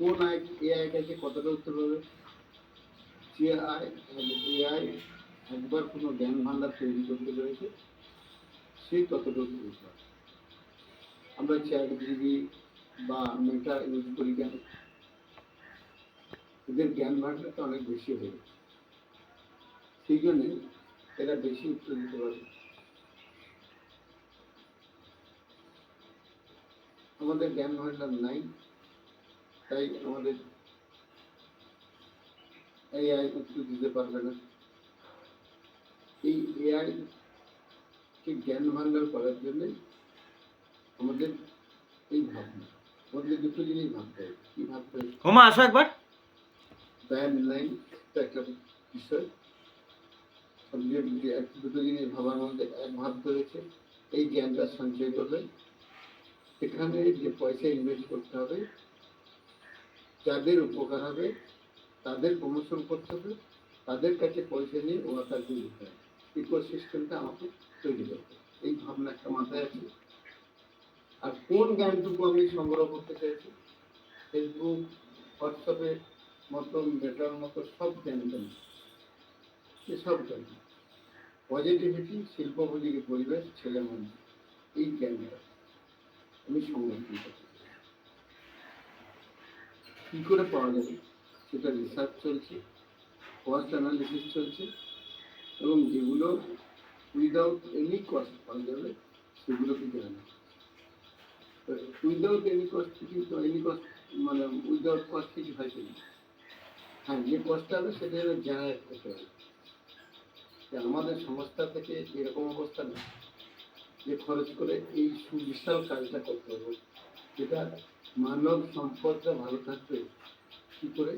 কোন এআইটাকে কতটা উত্তর পাবে, যে এআই একবার কোনো জ্ঞান ভান্ডার তৈরি করতে পেরেছে সে ততটা উত্তর পাবে। আমরা চ্যাট জিবি বা মেটা ইউজ করি কেন? এদের জ্ঞান ভান্ডারটা অনেক বেশি হয়ে গেছে, সেই জন্যে এরা বেশি উত্তর দিতে পারবে। আমাদের জ্ঞান ভান্ডার নাই, তাই আমাদের এআই উত্তর দিতে পারবে না। এই এআই কে জ্ঞান ভান্ডার করার জন্য আমাদের এই ভাবনা, আমাদের দুটো জিনিস ভাবতে হবে। কি ভাবতে হবে? হোমা আসো একবার। ব্যান্ড লাইন একটা বিষয়, দুটো জিনিস ভাবার মধ্যে এক ভাবতে হয়েছে। এই জ্ঞানটা সঞ্চয় করবে, সেখানে যে পয়সা ইনভেস্ট করতে হবে, যাদের উপকার হবে তাদের প্রমোশন করতে হবে, তাদের কাছে পয়সা নিয়ে ওয়ার্কারকে দিতে হবে। ইকোসিস্টেমটা আমাকে তৈরি করতে হবে, এই ভাবনা একটা মাথায় আছে। আর কোন জ্ঞানটুকু আমি সংগ্রহ করতে চাইছি, ফেসবুক হোয়াটসঅ্যাপের মতো মেটার মতো সব জ্ঞান দেন, সব জ্ঞান, পজিটিভিটি, শিল্পোপযোগী পরিবেশ, ছেলে মানুষ, এই জ্ঞানটা আমি সংরক্ষণ করতে চাই। কী করে পাওয়া যাবে সেটা রিসার্চ চলছে, কস্ট অ্যানালিসিস চলছে, এবং যেগুলো উইদাউট এনি কস্ট পাওয়া যাবে সেগুলোকে জানা। উইদাউট এনি কস্ট কিন্তু এনি কস্ট মানে উইদাউট কস্ট কিছু হয় কিনা? হ্যাঁ, যে কস্টটা হবে সেটা জেনারেট করতে হবে। আমাদের সংস্থা থেকে এরকম অবস্থা নেই যে খরচ করে এই সুবিশাল কাজটা করতে হবে, যেটা মানব সম্পদটা ভালো থাকবে কী করে